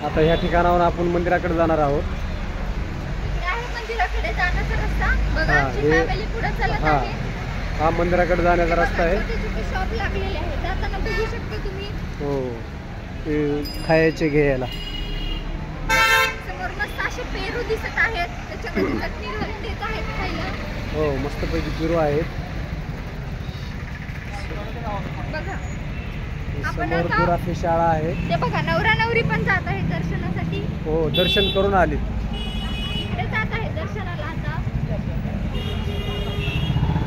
आता ह्या ठिकाणावर आपण मंदिराकडे जाणार आहोत. मंदिराकडे जाण्याचा रस्ता बघा, आमची फॅमिली पुढे चालत आहे. हा मंदिराकडे जाण्याचा रस्ता आहे. शॉप लागलेले आहे, जाताना बघू शकता तुम्ही. हो, खायचे घ्यायला समोर मस्त असे पेरू दिसत आहेत, त्याच्यामध्ये चटणी घालून देत आहेत खायला. हो, मस्तपैकी पेरू आहेत. बघा समोर दुराफी शाळा आहे. ते बघा, नवरा नवरी पण जात आहे दर्शनासाठी. हो, दर्शन करून आले. इकडे जात आहे दर्शनाला. आता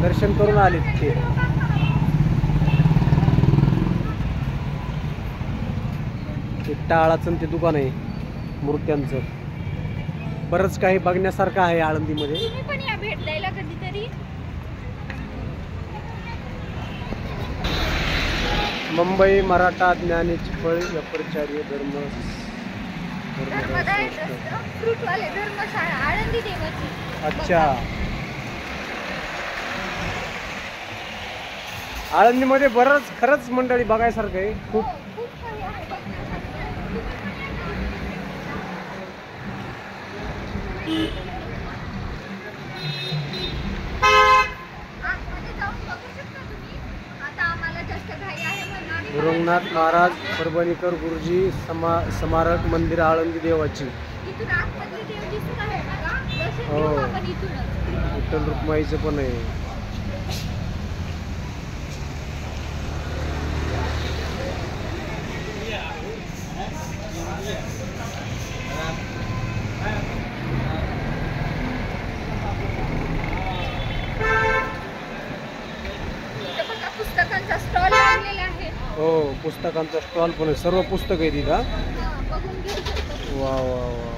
दर्शन करून आले ते. टाळाचं ते दुकान आहे मूर्त्यांचं. बरंच काही बघण्यासारखं आहे आळंदीमध्ये. तुम्ही पण या भेट द्यायला कधीतरी. मुंबई मराठा ज्ञानेची फळ व्यापारचार्य फ्रूटवाले धर्मशाळा आळंदी देवाची. अच्छा, आळंदीमध्ये बरंच खरंच मंडळी बघायसारखं आहे. खूप काही आहे बघण्यासारखं. आतमध्ये जाऊन बघू शकता तुम्ही. आता आम्हाला जास्त घाई आहे म्हणून आम्ही रंगनाथ महाराज परभणीकर गुरुजी स्मारक मंदिर आळंदी देवाची. इथून आतमध्ये देव दिसत आहे बघा. दर्शन हो. घेऊ आपण इथूनच. विठ्ठल रुक्माईचं पण आहे. पुस्तकांचा स्टॉल लागलेला आहे. हो, पुस्तकांचा स्टॉल पण आहे. सर्व पुस्तक आहे तिथं. बघून घेऊ शकतो. वा वा वा.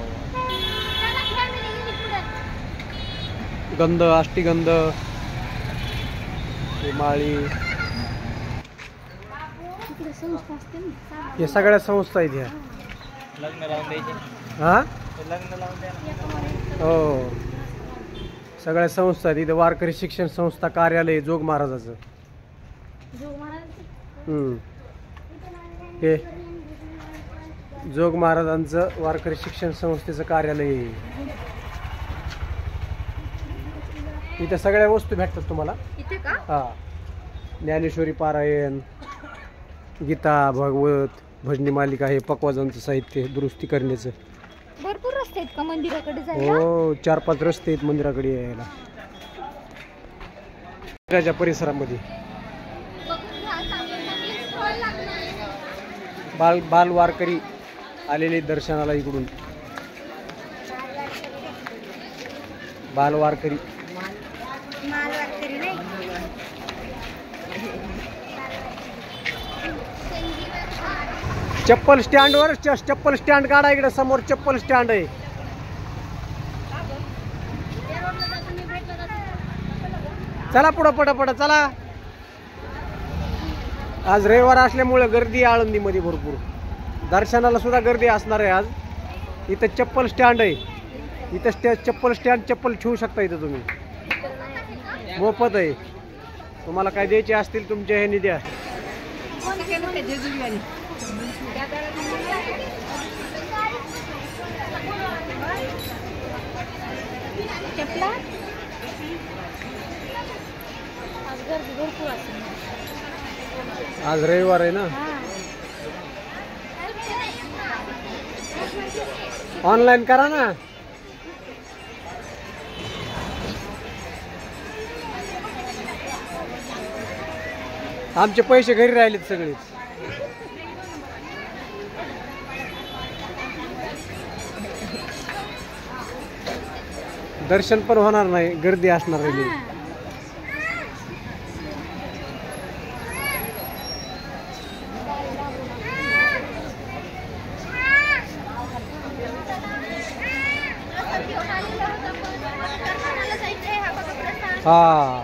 गंध, अष्टीगंध, माळी, हे सगळ्या संस्था आहेत ह्या. लग्न लावून द्यायचे. हा, लग्न लावून द्या. हो, सगळ्या संस्था आहेत इथं. वारकरी शिक्षण संस्था कार्यालय जोग महाराजाचं. हे जोग महाराजांचं वारकरी शिक्षण संस्थेचं कार्यालय आहे. इथं सगळ्या वस्तू भेटतात तुम्हाला. इथे का? हा, ज्ञानेश्वरी पारायण, गीता, भागवत, भजनी मालिका, हे पकवाजांचं साहित्य दुरुस्ती करण्याचं. भरपूर रस्ते आहेत का मंदिराकडे जायला? हो, 4-5 रस्ते आहेत मंदिराकडे यायला. मंदिराच्या परिसरामध्ये बाल वारकरी आलेले दर्शनाला इकडून. बाल वारकरी चप्पल स्टँडवर चप्पल स्टँड काढा इकडे. समोर चप्पल स्टँड आहे. चला पुढं पटापट चला. आज रविवार असल्यामुळे गर्दी आहे आळंदीमध्ये भरपूर. दर्शनाला सुद्धा गर्दी असणार आहे आज. इथं चप्पल स्टँड आहे. इथं चप्पल स्टँड, चप्पल ठेवू शकता इथं तुम्ही. मोफत आहे. तुम्हाला काय द्यायचे असतील तुमच्या ह्यानी द्या. आज रविवार आहे ना. ऑनलाईन करा ना. आमचे पैसे घरी राहिलेत सगळेच. दर्शन पण होणार नाही, गर्दी असणार आहे. हा,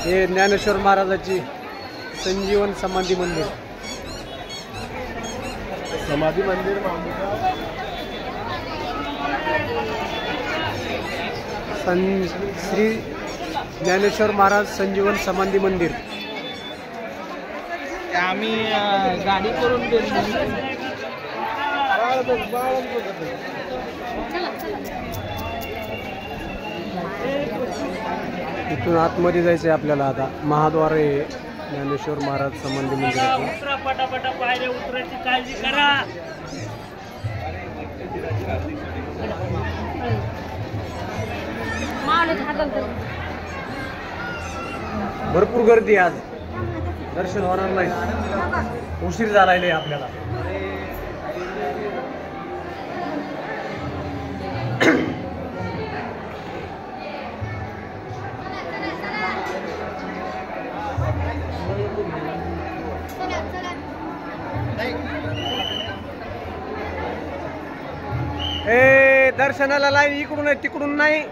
हे ज्ञानेश्वर महाराजाची संजीवन समाधी मंदिर. समाधी मंदिर श्री ज्ञानेश्वर महाराज संजीवन समाधी मंदिर. आम्ही गाडी करून इथून आतमध्ये जायचंय आपल्याला. आता महाद्वार आहे ज्ञानेश्वर महाराज समाधी मंदिराचं. पटापटा पायऱ्या उतरायची काळजी करा. भरपूर गर्दी आज, दर्शन होणार नाही, उशीर झालेला आहे आपल्याला. ए दर्शनाला लाईन इकडून आहे, तिकडून नाही.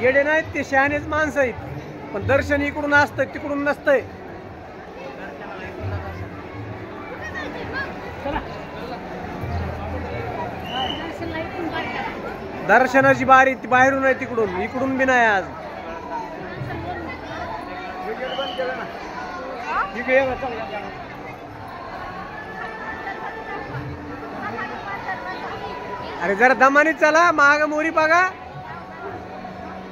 येडे नाहीत ते, शहाणेच माणसं आहेत. पण दर्शन इकडून असतं, तिकडून नसतंय. दर्शनाची बारी ती बाहेरून आहे, तिकडून, इकडून बी नाही आज. अरे जरा दमाने चला, माग मोरी बघा.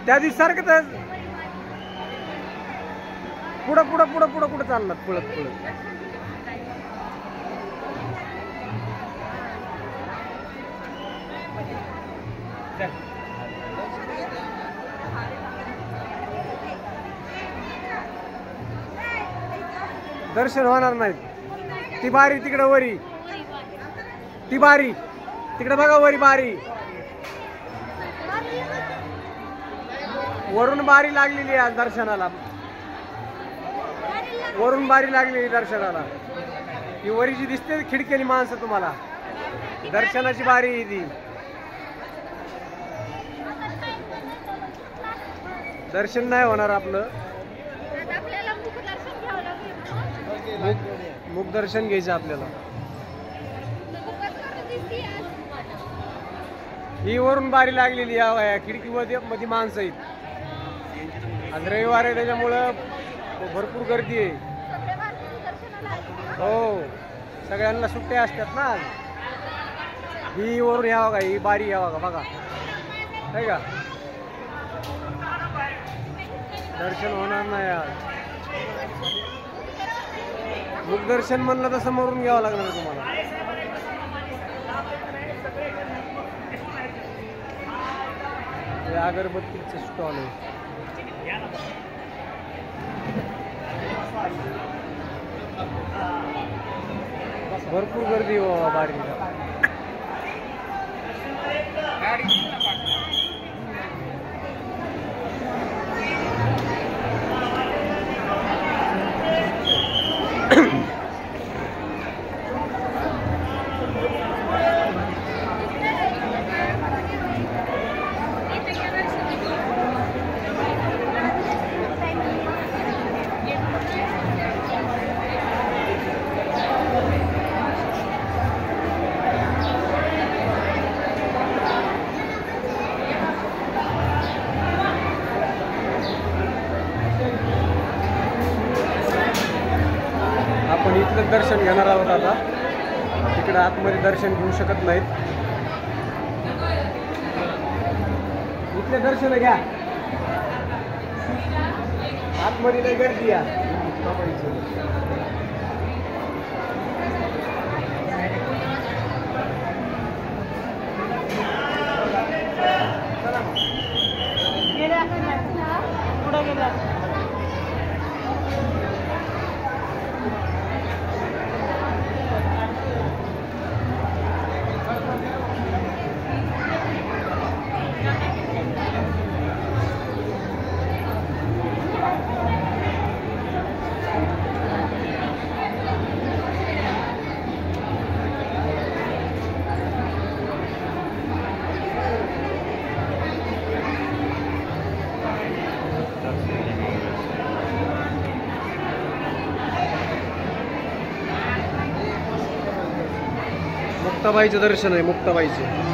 त्या दिवशी सारखं तर पुढं पुढं पुढं पुढं पुढं चालणार, पळत पळत. दर्शन होणार नाही. ती बारी तिकडे वरी, ती बारी तिकडे बघा, वरी बारी, वरून बारी लागलेली आहे दर्शनाला. वरून बारी लागलेली दर्शनाला. ही वरीची दिसते खिडकीने माणसं तुम्हाला, दर्शनाची बारी आहे ती. दर्शन नाही होणार आपलं. मुख दर्शन घ्यायचं आपल्याला. ही वरून बारी लागलेली आहे, खिडकीमध्ये मध्ये माणसं आहेत. आज रविवार आहे त्याच्यामुळं भरपूर गर्दी आहे. हो, सगळ्यांना सुट्ट्या असतात ना. ही वरून या बघा, ही बारी या बघा, बघा आहे का. दर्शन होणार नाही आज. मुखदर्शन म्हणलं तर समोरून घ्यावं लागणार तुम्हाला. अगरबत्तीचे स्टॉल आहे. भरपूर गर्दी हो बारीला. आपण इथलं दर्शन घेणार आहोत. आता तिकडे आतमध्ये दर्शन घेऊ शकत नाहीत. इथले दर्शन घ्या, आतमध्ये नाही गर्दी या. पुढे गेला. मुक्ताबाईचं दर्शन आहे, मुक्ताबाईचे.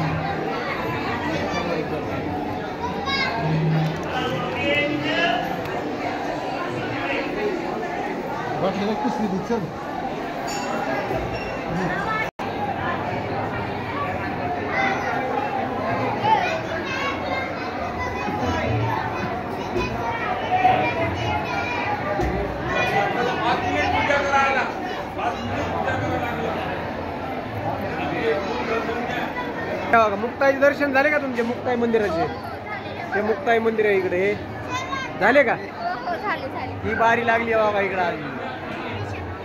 मुक्ताईचे दर्शन झाले का तुमचे? मुक्ताई मंदिराचे, ते मुक्ताई मंदिर आहे इकडे, हे झाले का? हो झाले झाले. ही बारी लागली आहे बघा इकडे आली,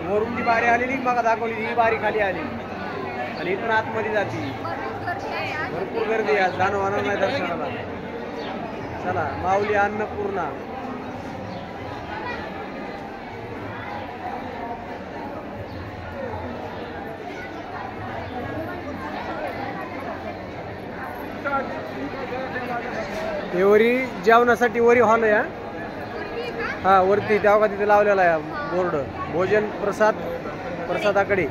वरून जी बारी आलेली मग दाखवली, ही बारी खाली आली आणि इथून आतमध्ये जाती. भरपूर गर्दी आहे, जाणं होणार नाही दर्शनाला. चला माऊली अन्नपूर्णा. हे वरी जेवणासाठी वरी हॉल आहे. हा वरती तेव्हा तिथे लावलेला आहे बोर्ड, भोजन प्रसाद, प्रसादाकडे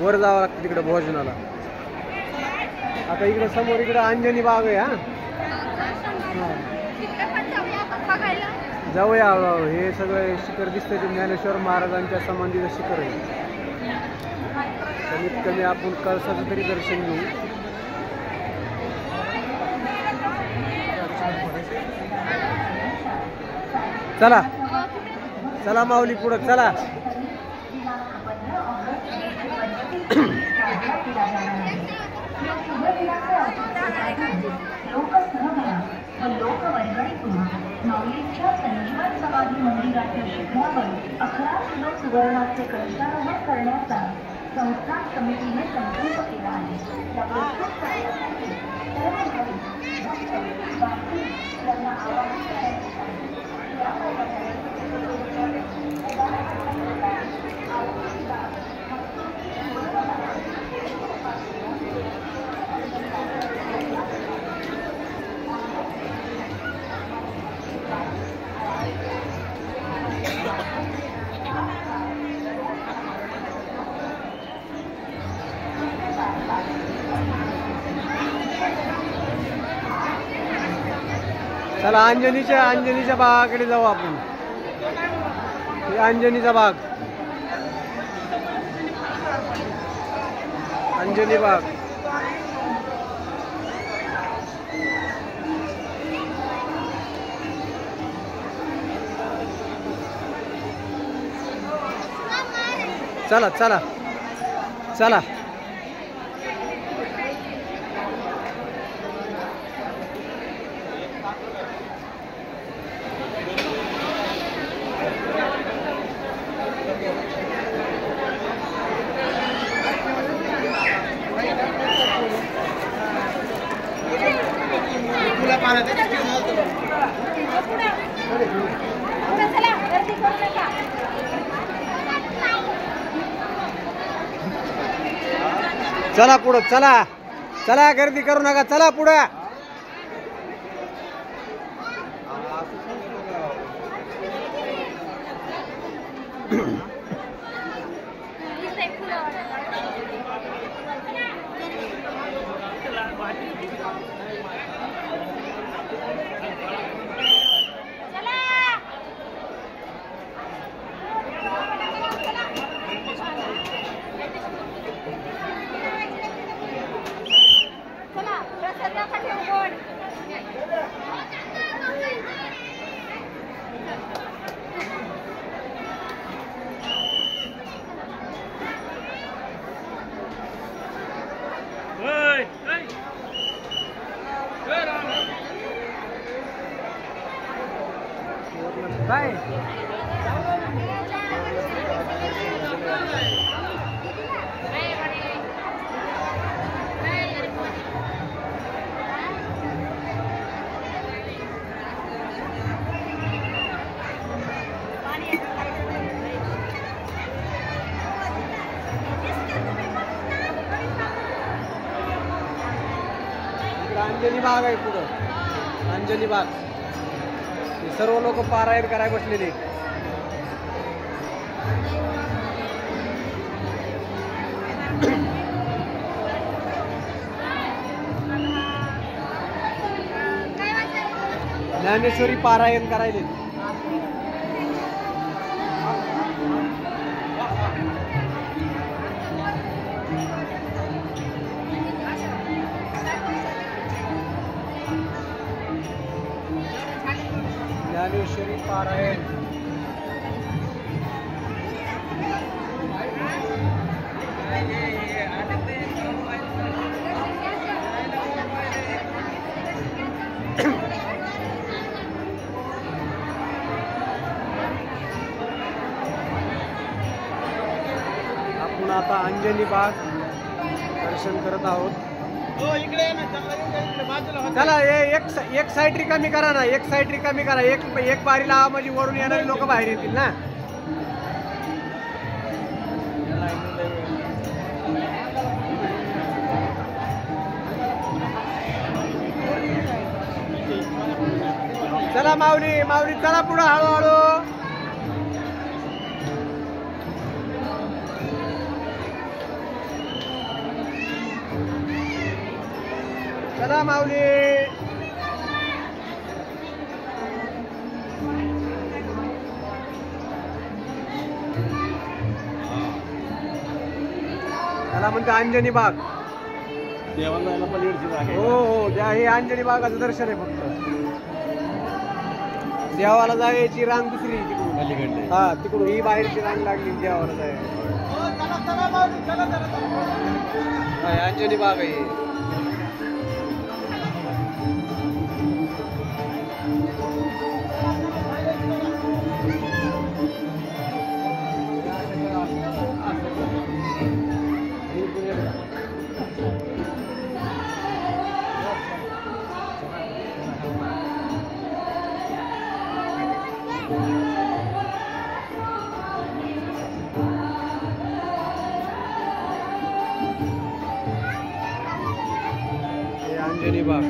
वर जावं लागतं तिकडे भोजनाला. आता इकडे समोर इकडे अंजनी बाग आहे. जाऊया, हे सगळं शिखर दिसतंय ते ज्ञानेश्वर महाराजांच्या समाधीचं शिखर आहे. कमीत कमी आपण कळसाचं तरी दर्शन घेऊ. चला चला माऊली पुढं चला. माऊलींच्या संजीवन समाधी मंदिराच्या शिखरावर 11 किलो सुवर्णाचे कलशारोहण करण्याचा संस्थान समितीने संकल्प केला आहे. या प्रस्तुत कार्यासाठी सर्व त्यांना आवाहन करण्यासाठी चला अंजनीच्या बागाकडे जाऊ आपण. अंजनीचा बाग, अंजनी बाग. चला चला चला. चला पुढं, चला चला, गर्दी करू नका, चला पुढं. काय अंजनी बाग आहे पुढं, अंजनी बाग. सर्व लोक पारायण करायला बसलेले. ज्ञानेश्वरी पारायण करायले. ज्ञानेश्वरी पारायण. आपण आता अंजनी बाग दर्शन करत आहोत. चला एक साईड रिकामी करा ना, एक साईड रिकामी करा. एक बारीला म्हणजे वरून येणारे लोक बाहेर येतील ना. चला माऊली माऊली चला पुढं हळूहळू. चला माऊली. त्याला म्हणतो अंजनी बाग. देवाला जायला पलीकडची जागा आहे. हो हो हे अंजनी बागाचं दर्शन आहे फक्त. देवाला जायची रांग दुसरी तिकडून. पलीकडे. हा तिकडून ही बाहेरची रांग लागली देवाला जायची. अंजनी बाग आहे. अंजनी बाग.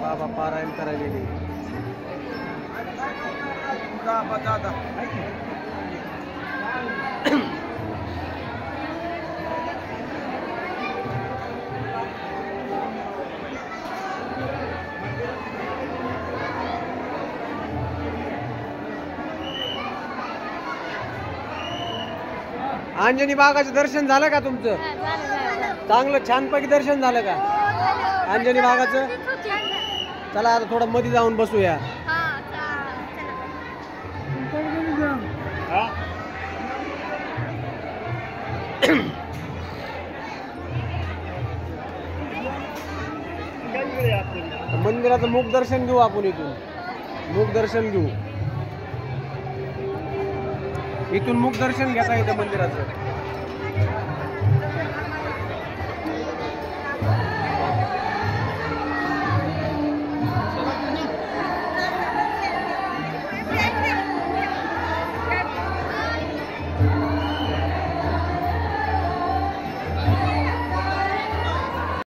बाबा पारायण करायला. अंजनी बागाचं दर्शन झालं का तुमचं? चांगलं छानपैकी दर्शन झालं का अंजनी बागाचं? चला आता थोडं मध्ये जाऊन बसूया. मंदिराचं मुख दर्शन घेऊ आपण. मुख दर्शन घेऊ. इथून मुख दर्शन घेता येतं मंदिराचं.